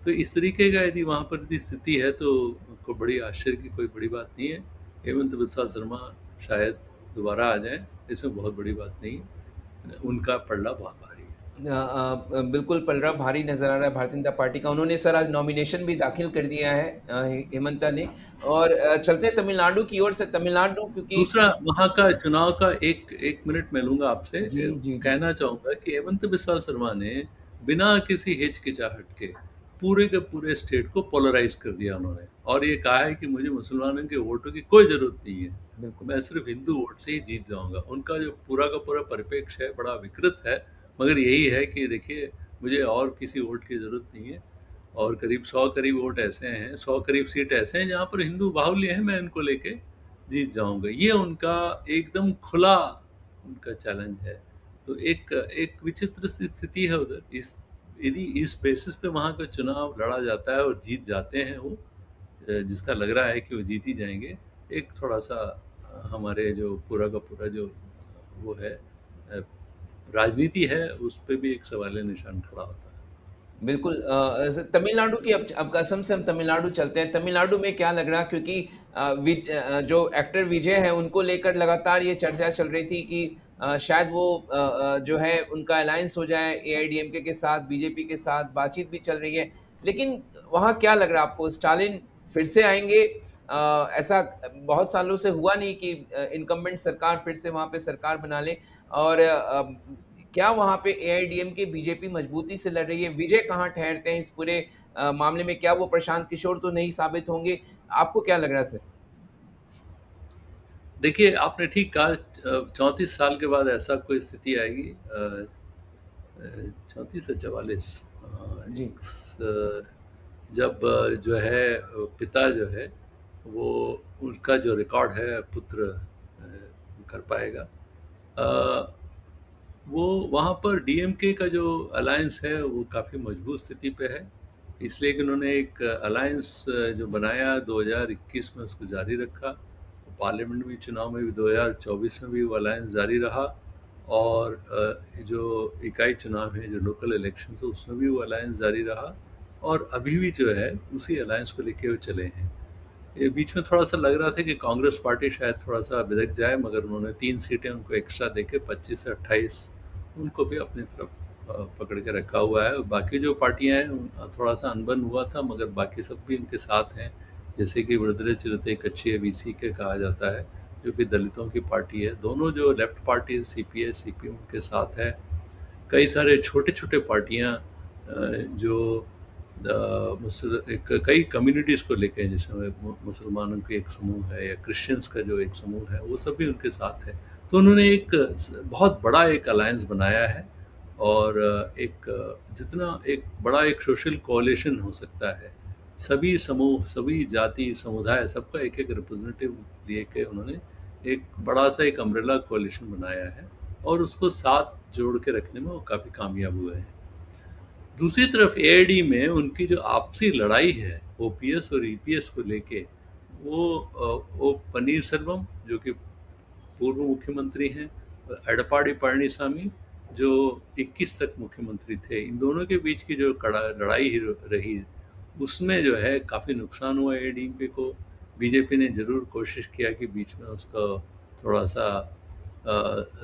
तो इस तरीके का यदि वहाँ पर यदि स्थिति है तो को बड़ी आश्चर्य की कोई बड़ी बात नहीं है। हेमंत बिस्वा शर्मा शायद दोबारा आ जाएं, इसमें बहुत बड़ी बात नहीं है, उनका पलड़ा बहुत भारी है। बिल्कुल पलड़ा भारी नज़र आ रहा है भारतीय जनता पार्टी का। उन्होंने सर आज नॉमिनेशन भी दाखिल कर दिया है, हेमंता ने। और चलते हैं तमिलनाडु की ओर से। तमिलनाडु क्योंकि दूसरा, वहाँ का चुनाव का एक मिनट मैं लूँगा आपसे। जी, जी, जी। कहना चाहूँगा कि हेमंत बिस्वा शर्मा ने बिना किसी हिचकिचाहट के पूरे के पूरे स्टेट को पोलराइज कर दिया उन्होंने, और ये कहा है कि मुझे मुसलमानों के वोटों की कोई ज़रूरत नहीं है, बिल्कुल। मैं सिर्फ हिंदू वोट से ही जीत जाऊँगा। उनका जो पूरा का पूरा परिप्रेक्ष्य है बड़ा विकृत है, मगर यही है कि देखिए, मुझे और किसी वोट की ज़रूरत नहीं है, और करीब 100 करीब वोट ऐसे हैं, 100 करीब सीट ऐसे हैं जहाँ पर हिंदू बाहुल्य है, मैं इनको लेके जीत जाऊंगा। ये उनका एकदम खुला उनका चैलेंज है। तो एक एक विचित्र सी स्थिति है उधर। इस यदि इस बेसिस पे वहाँ का चुनाव लड़ा जाता है और जीत जाते हैं वो, जिसका लग रहा है कि वो जीत ही जाएंगे, एक थोड़ा सा हमारे जो पूरा का पूरा जो वो है राजनीति है, उस पे भी एक सवालिया निशान खड़ा होता है। बिल्कुल। तमिलनाडु की, अब कसम से हम तमिलनाडु चलते हैं। तमिलनाडु में क्या लग रहा, क्योंकि जो एक्टर विजय हैं उनको लेकर लगातार ये चर्चा चल रही थी कि शायद वो जो है उनका अलायंस हो जाए एआईडीएमके के साथ, बीजेपी के साथ बातचीत भी चल रही है। लेकिन वहाँ क्या लग रहा है आपको, स्टालिन फिर से आएंगे? ऐसा बहुत सालों से हुआ नहीं कि इनकम्बेंट सरकार फिर से वहाँ पे सरकार बना ले। और क्या वहाँ पे एआईएडीएमके बीजेपी मजबूती से लड़ रही है? विजय कहाँ ठहरते हैं इस पूरे मामले में? क्या वो प्रशांत किशोर तो नहीं साबित होंगे? आपको क्या लग रहा है सर? देखिए, आपने ठीक कहा, 34 साल के बाद ऐसा कोई स्थिति आएगी, 34 या 44, जी, जब जो है पिता जो है वो, उनका जो रिकॉर्ड है पुत्र कर पाएगा। अ, वो वहाँ पर डीएमके का जो अलायंस है वो काफ़ी मजबूत स्थिति पे है, इसलिए कि उन्होंने एक अलायंस जो बनाया 2021 में उसको जारी रखा। पार्लियामेंट में चुनाव में भी 2024 में भी वो अलायंस जारी रहा, और जो इकाई चुनाव है, जो लोकल इलेक्शंस है, उसमें भी वो अलायंस जारी रहा, और अभी भी जो है उसी अलायंस को लेके वो चले हैं। ये बीच में थोड़ा-सा लग रहा था कि कांग्रेस पार्टी शायद थोड़ा-सा बिदक जाए, मगर उन्होंने 3 सीटें उनको एक्स्ट्रा देके 25 से 28 उनको भी अपनी तरफ पकड़ के रखा हुआ है। और बाकी जो पार्टियाँ हैं थोड़ा-सा अनबन हुआ था, मगर बाकी सब भी उनके साथ हैं। जैसे कि विडुदले चिरते कच्छी वीसीके कहा जाता है, जो कि दलितों की पार्टी है। दोनों जो लेफ्ट पार्टी सीपीए, सीपीएम उनके साथ है। कई सारे छोटे-छोटे पार्टियाँ जो कई कम्युनिटीज़ को लेके हैं, जैसे मुसलमानों के एक समूह है या क्रिश्चियंस का जो एक समूह है, वो सब भी उनके साथ है। तो उन्होंने एक बहुत बड़ा एक अलायंस बनाया है, और जितना एक बड़ा एक सोशल कोalition हो सकता है, सभी समूह, सभी जाति, समुदाय, सबका एक-एक रिप्रेजेंटेटिव लेके उन्होंने एक बड़ा-सा एक अम्ब्रेला कोalition बनाया है, और उसको साथ जोड़ के रखने में वो काफ़ी कामयाब हुए हैं। दूसरी तरफ एआईडी में उनकी जो आपसी लड़ाई है ओपीएस और ईपीएस को लेके, वो पनीर सेल्वम जो कि पूर्व मुख्यमंत्री हैं, एडपाडी पळनिसामी जो 21 तक मुख्यमंत्री थे, इन दोनों के बीच की जो कड़ा लड़ाई रही, उसमें जो है काफ़ी नुकसान हुआ एडीएमके को। बीजेपी ने ज़रूर कोशिश किया कि बीच में उसका थोड़ा सा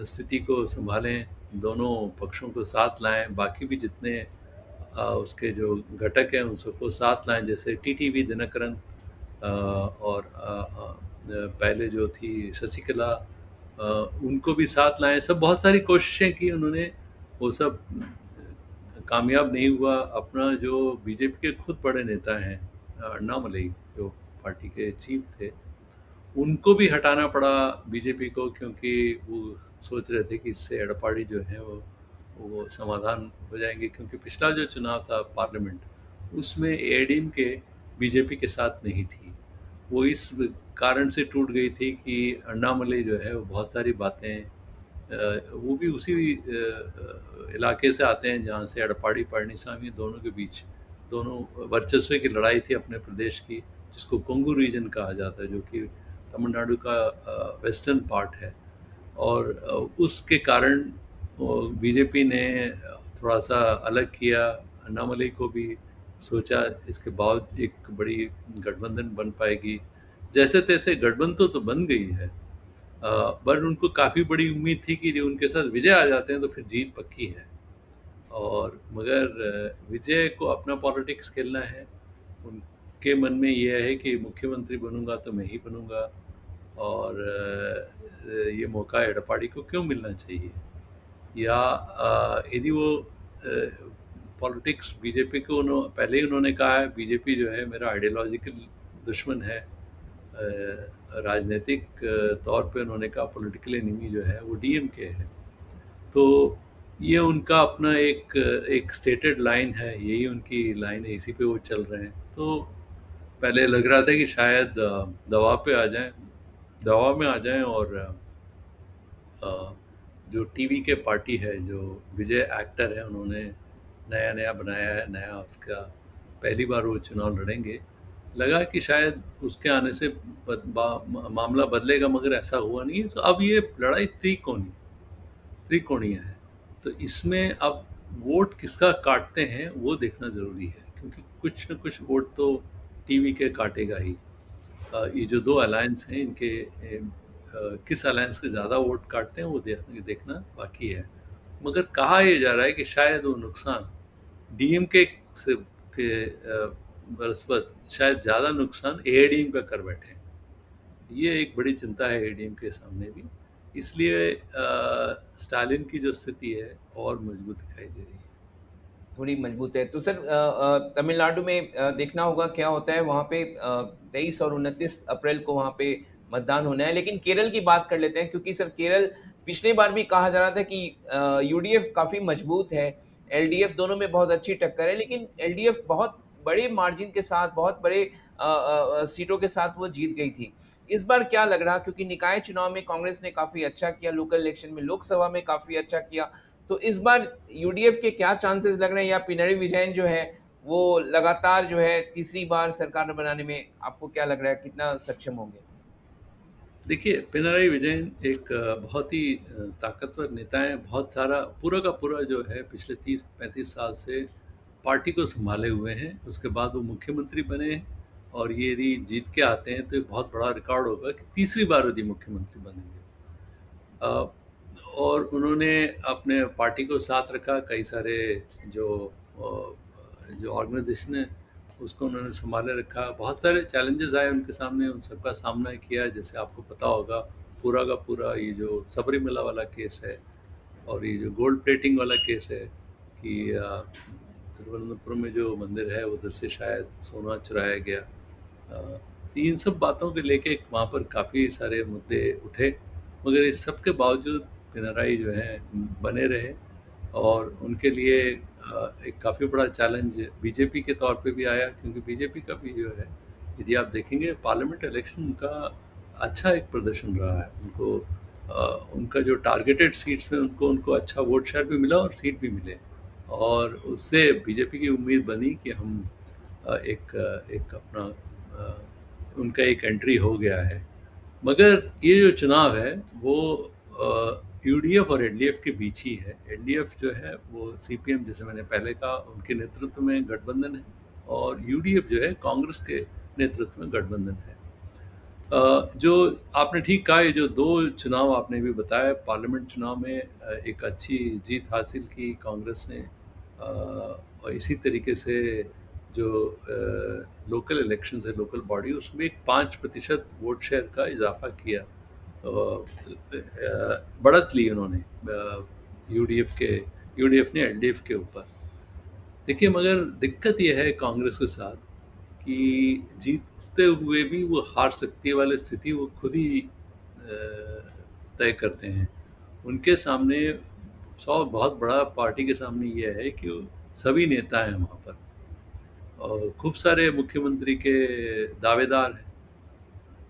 स्थिति को संभालें, दोनों पक्षों को साथ लाएं, बाकी भी जितने उसके जो घटक हैं उन सबको साथ लाएं, जैसे टीटीवी दिनकरन, और पहले जो थी शशिकला, उनको भी साथ लाएं। सब बहुत सारी कोशिशें की उन्होंने, वो सब कामयाब नहीं हुआ। अपना जो बीजेपी के खुद बड़े नेता हैं, अण्णामलई, जो पार्टी के चीफ थे, उनको भी हटाना पड़ा बीजेपी को, क्योंकि वो सोच रहे थे कि इससे एडपाडी जो है वो समाधान हो जाएंगे, क्योंकि पिछला जो चुनाव था पार्लियामेंट, उसमें एआईएडीएम के बीजेपी के साथ नहीं थी। वो इस कारण से टूट गई थी कि अण्णामलई जो है वो बहुत सारी बातें, वो भी उसी इलाके से आते हैं जहाँ से एडपाडी पळनिसामी, दोनों के बीच दोनों वर्चस्व की लड़ाई थी अपने प्रदेश की, जिसको कोंगू रीजन कहा जाता है, जो कि तमिलनाडु का वेस्टर्न पार्ट है। और उसके कारण बीजेपी ने थोड़ा सा अलग किया, अन्नामलई को भी सोचा इसके बाद एक बड़ी गठबंधन बन पाएगी। जैसे तैसे गठबंधन तो बन गई है, पर उनको काफ़ी बड़ी उम्मीद थी कि जो उनके साथ विजय आ जाते हैं तो फिर जीत पक्की है। और मगर विजय को अपना पॉलिटिक्स खेलना है। उनके मन में ये है कि मुख्यमंत्री बनूंगा तो मैं ही बनूंगा, और ये मौका एडपाडी को क्यों मिलना चाहिए, या यदि वो पॉलिटिक्स बीजेपी को पहले ही उन्होंने कहा है बीजेपी जो है मेरा आइडियोलॉजिकल दुश्मन है, राजनीतिक तौर पे उन्होंने कहा पॉलिटिकल एनिमी जो है वो डीएमके है। तो ये उनका अपना एक एक स्टेटेड लाइन है, यही उनकी लाइन है, इसी पे वो चल रहे हैं। तो पहले लग रहा था कि शायद दबाव पे आ जाएं, दबाव में आ जाएं, और जो टीवी के पार्टी है, जो विजय एक्टर है, उन्होंने नया नया बनाया है, नया उसका पहली बार वो चुनाव लड़ेंगे। लगा कि शायद उसके आने से मामला बदलेगा, मगर ऐसा हुआ नहीं। तो अब ये लड़ाई त्रिकोणीय है। तो इसमें अब वोट किसका काटते हैं वो देखना ज़रूरी है, क्योंकि कुछ न कुछ वोट तो टीवी के काटेगा ही। ये जो दो अलायंस हैं, इनके किस अलायंस के ज़्यादा वोट काटते हैं वो देखना बाकी है। मगर कहा यह जा रहा है कि शायद वो नुकसान डीएमके से के बरसपत शायद ज़्यादा नुकसान एआईएडीएम पे कर बैठे हैं। ये एक बड़ी चिंता है एआईएडीएम के सामने भी, इसलिए स्टालिन की जो स्थिति है और मजबूत दिखाई दे रही है। थोड़ी मजबूत है। तो सर तमिलनाडु में देखना होगा क्या होता है वहाँ पे 23 और 29 अप्रैल को वहाँ पे मतदान होना है। लेकिन केरल की बात कर लेते हैं क्योंकि सर केरल पिछली बार भी कहा जा रहा था कि यूडीएफ काफ़ी मजबूत है, एलडीएफ दोनों में बहुत अच्छी टक्कर है, लेकिन एलडीएफ बहुत बड़े मार्जिन के साथ, बहुत बड़े सीटों के साथ वो जीत गई थी। इस बार क्या लग रहा क्योंकि निकाय चुनाव में कांग्रेस ने काफ़ी अच्छा किया, लोकल इलेक्शन में लोकसभा में काफ़ी अच्छा किया, तो इस बार यूडीएफ के क्या चांसेस लग रहे हैं या पिनराई विजयन जो है वो लगातार जो है तीसरी बार सरकार बनाने में आपको क्या लग रहा है कितना सक्षम होंगे? देखिए, पिनराई विजयन एक बहुत ही ताकतवर नेता हैं, बहुत सारा पूरा का पूरा जो है पिछले 30-35 साल से पार्टी को सँभाले हुए हैं। उसके बाद वो मुख्यमंत्री बने हैं और ये यदि जीत के आते हैं तो एक बहुत बड़ा रिकॉर्ड होगा कि तीसरी बार यदि मुख्यमंत्री बनेंगे। अ, और उन्होंने अपने पार्टी को साथ रखा, कई सारे जो जो ऑर्गेनाइजेशन है उसको उन्होंने संभाले रखा। बहुत सारे चैलेंजेस आए उनके सामने, उन सबका सामना किया। जैसे आपको पता होगा पूरा का पूरा ये जो सबरीमला वाला केस है और ये जो गोल्ड प्लेटिंग वाला केस है कि तिरुवनंतपुरम में जो मंदिर है उधर से शायद सोना चुराया गया। तो इन सब बातों को लेके वहाँ पर काफ़ी सारे मुद्दे उठे, मगर इस सब के बावजूद पिनराई जो है बने रहे और उनके लिए एक काफ़ी बड़ा चैलेंज बीजेपी के तौर पे भी आया, क्योंकि बीजेपी का भी जो है यदि आप देखेंगे पार्लियामेंट इलेक्शन उनका अच्छा एक प्रदर्शन रहा है। उनको उनका जो टारगेटेड सीट्स में उनको उनको अच्छा वोट शेयर भी मिला और सीट भी मिले और उससे बीजेपी की उम्मीद बनी कि हम एक अपना उनका एक एंट्री हो गया है। मगर ये जो चुनाव है वो यूडीएफ और एलडीएफ के बीच ही है। एलडीएफ जो है वो सीपीएम, जैसे मैंने पहले कहा, उनके नेतृत्व में गठबंधन है और यूडीएफ जो है कांग्रेस के नेतृत्व में गठबंधन है। जो आपने ठीक कहा, ये जो दो चुनाव आपने भी बताया, पार्लियामेंट चुनाव में एक अच्छी जीत हासिल की कांग्रेस ने और इसी तरीके से जो लोकल इलेक्शंस है, लोकल बॉडी, उसमें एक 5% वोट शेयर का इजाफा किया। बढ़त ली उन्होंने यूडीएफ ने एलडीएफ के ऊपर। देखिए, मगर दिक्कत यह है कांग्रेस के साथ कि जीतते हुए भी वो हार सकती है वाली स्थिति वो खुद ही तय करते हैं। उनके सामने बहुत बड़ा पार्टी के सामने ये है कि वो सभी नेता हैं वहाँ पर और खूब सारे मुख्यमंत्री के दावेदार हैं।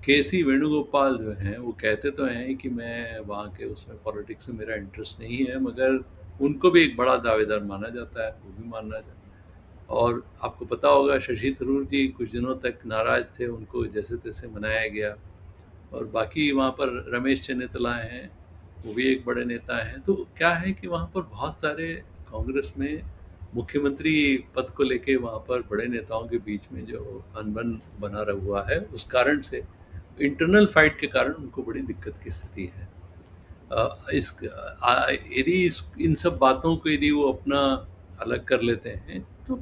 केसी वेणुगोपाल जो हैं वो कहते तो हैं कि मैं वहाँ के उसमें पॉलिटिक्स में मेरा इंटरेस्ट नहीं है, मगर उनको भी एक बड़ा दावेदार माना जाता है, वो भी मानना जाता है। और आपको पता होगा शशि थरूर जी कुछ दिनों तक नाराज़ थे, उनको जैसे तैसे मनाया गया। और बाकी वहाँ पर रमेश चन्नीतला हैं, वो भी एक बड़े नेता हैं। तो क्या है कि वहाँ पर बहुत सारे कांग्रेस में मुख्यमंत्री पद को लेके वहाँ पर बड़े नेताओं के बीच में जो अनबन बना रहा हुआ है, उस कारण से इंटरनल फाइट के कारण उनको बड़ी दिक्कत की स्थिति है। यदि इन सब बातों को यदि वो अपना अलग कर लेते हैं तो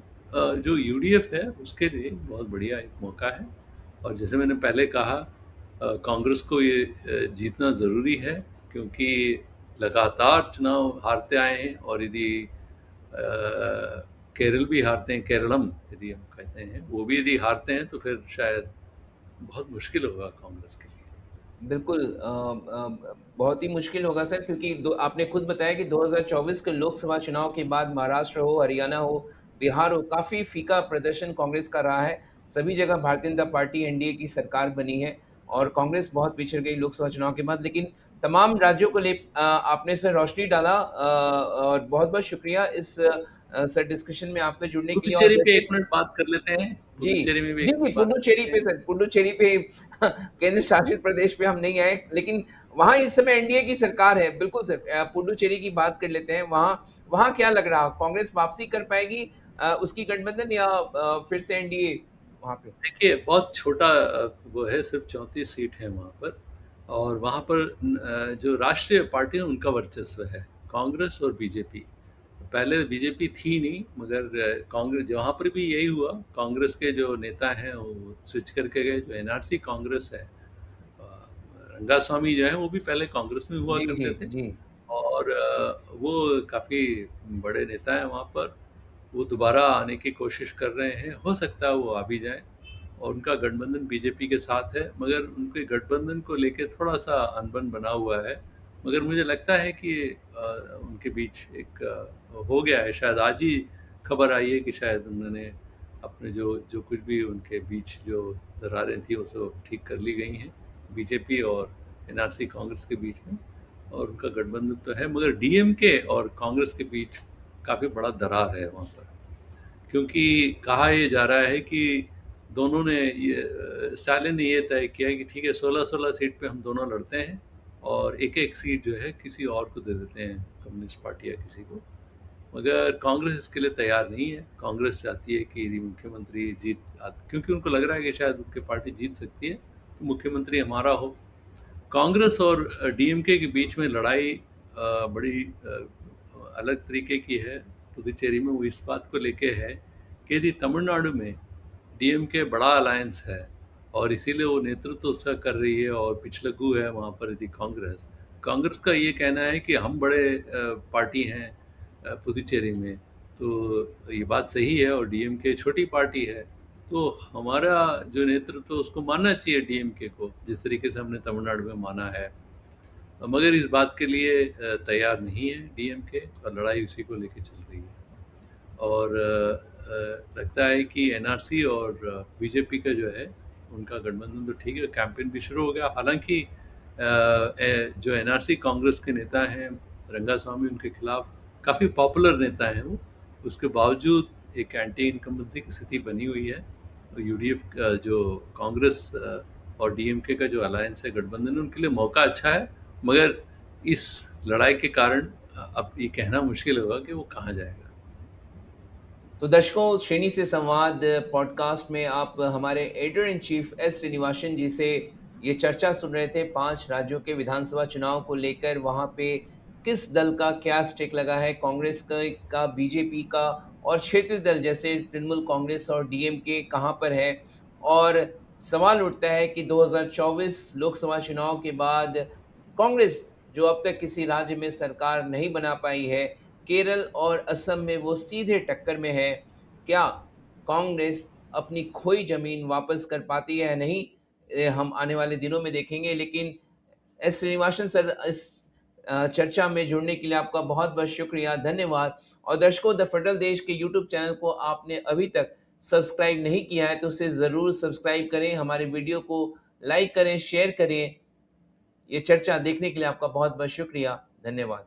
जो यूडीएफ है उसके लिए बहुत बढ़िया एक मौका है। और जैसे मैंने पहले कहा, कांग्रेस को ये जीतना ज़रूरी है, क्योंकि लगातार चुनाव हारते आए हैं और यदि केरल भी हारते हैं, केरलम यदि हम कहते हैं, वो भी यदि हारते हैं तो फिर शायद बहुत मुश्किल होगा कांग्रेस के लिए। बिल्कुल बहुत ही मुश्किल होगा सर क्योंकि आपने खुद बताया कि 2024 के लोकसभा चुनाव के बाद महाराष्ट्र हो, हरियाणा हो, बिहार हो, काफ़ी फीका प्रदर्शन कांग्रेस का रहा है। सभी जगह भारतीय जनता पार्टी एनडीए की सरकार बनी है और कांग्रेस बहुत पिछड़ गई लोकसभा चुनाव के बाद। लेकिन तमाम राज्यों को आपने सर रोशनी डाला और बहुत-बहुत शुक्रिया इस सर डिस्कशन में आपके जुड़ने के लिए। और पुडुचेरी पे जैसे 1 मिनट बात कर लेते हैं। जी, पुडुचेरी में भी जी, 1 जी, मिनट बात कर पुडुचेरी लेते पे हैं। सर, पुडुचेरी पे केंद्र शासित प्रदेश पे हम नहीं आए, लेकिन वहाँ इस समय एनडीए की सरकार है। बिल्कुल सर, पुडुचेरी की बात कर लेते हैं। वहाँ वहाँ क्या लग रहा है? कांग्रेस वापसी कर पाएगी उसकी गठबंधन या फिर से एनडीए वहाँ पे? देखिए, बहुत छोटा वो है, सिर्फ 34 सीट है वहाँ पर और वहाँ पर जो राष्ट्रीय पार्टी है उनका वर्चस्व है, कांग्रेस और बीजेपी। पहले बीजेपी थी नहीं, मगर कांग्रेस जहाँ पर भी यही हुआ, कांग्रेस के जो नेता हैं वो स्विच करके गए। जो एनआरसी कांग्रेस है, रंगास्वामी जो है वो भी पहले कांग्रेस में हुआ जी, जी, करते थे जी। और वो काफ़ी बड़े नेता हैं वहाँ पर। वो दोबारा आने की कोशिश कर रहे हैं, हो सकता है वो आ भी जाएँ और उनका गठबंधन बीजेपी के साथ है, मगर उनके गठबंधन को लेके थोड़ा-सा अनबन बना हुआ है। मगर मुझे लगता है कि उनके बीच एक हो गया है, शायद आज ही खबर आई है कि शायद उन्होंने अपने जो जो कुछ भी उनके बीच जो दरारें थी, वो सब ठीक कर ली गई हैं, बीजेपी और एनआरसी कांग्रेस के बीच में और उनका गठबंधन तो है, मगर डीएमके और कांग्रेस के बीच काफ़ी बड़ा दरार है वहाँ पर। क्योंकि कहा ये जा रहा है कि दोनों ने ये स्टालिन ने ये तय किया है कि ठीक है 16-16 सीट पे हम दोनों लड़ते हैं और एक-एक सीट जो है किसी और को दे देते हैं, कम्युनिस्ट पार्टी या किसी को। मगर कांग्रेस इसके लिए तैयार नहीं है। कांग्रेस चाहती है कि यदि मुख्यमंत्री क्योंकि उनको लग रहा है कि शायद उनकी पार्टी जीत सकती है, तो मुख्यमंत्री हमारा हो। कांग्रेस और डीएमके के बीच में लड़ाई बड़ी अलग तरीके की है। पुदुचेरी में वो इस बात को लेके है कि यदि तमिलनाडु में डीएमके बड़ा अलायंस है और इसीलिए वो नेतृत्व उसका कर रही है और पिछलग्गू है वहाँ पर यदि कांग्रेस कांग्रेस का ये कहना है कि हम बड़े पार्टी हैं पुदुचेरी में, तो ये बात सही है और डीएमके छोटी पार्टी है, तो हमारा जो नेतृत्व उसको मानना चाहिए डीएमके को, जिस तरीके से हमने तमिलनाडु में माना है। मगर इस बात के लिए तैयार नहीं है डीएमके और लड़ाई उसी को लेके चल रही है। और लगता है कि एनआरसी और बीजेपी का जो है उनका गठबंधन तो ठीक है, कैंपेन भी शुरू हो गया। हालांकि जो एनआरसी कांग्रेस के नेता हैं रंगास्वामी, उनके खिलाफ काफ़ी पॉपुलर नेता हैं वो, उसके बावजूद एक एंटी इनकम्बेंसी की स्थिति बनी हुई है। यूडीएफ जो कांग्रेस और डीएमके का जो अलायंस है, गठबंधन, उनके लिए मौका अच्छा है, मगर इस लड़ाई के कारण अब ये कहना मुश्किल होगा कि वो कहाँ जाएगा। तो दर्शकों, श्रेणी से संवाद पॉडकास्ट में आप हमारे editor in chief S Srinivasan ji से ये चर्चा सुन रहे थे 5 राज्यों के विधानसभा चुनाव को लेकर। वहाँ पे किस दल का क्या स्टेक लगा है, कांग्रेस का, बीजेपी का, और क्षेत्रीय दल जैसे तृणमूल कांग्रेस और डीएमके कहाँ पर है। और सवाल उठता है कि 2024 लोकसभा चुनाव के बाद कांग्रेस, जो अब तक किसी राज्य में सरकार नहीं बना पाई है, केरल और असम में वो सीधे टक्कर में है। क्या कांग्रेस अपनी खोई ज़मीन वापस कर पाती है या नहीं, हम आने वाले दिनों में देखेंगे। लेकिन एस श्रीनिवासन सर, इस चर्चा में जुड़ने के लिए आपका बहुत-बहुत शुक्रिया, धन्यवाद। और दर्शकों, द फेडरल देश के यूट्यूब चैनल को आपने अभी तक सब्सक्राइब नहीं किया है तो उसे ज़रूर सब्सक्राइब करें, हमारे वीडियो को लाइक करें, शेयर करें। ये चर्चा देखने के लिए आपका बहुत-बहुत शुक्रिया, धन्यवाद।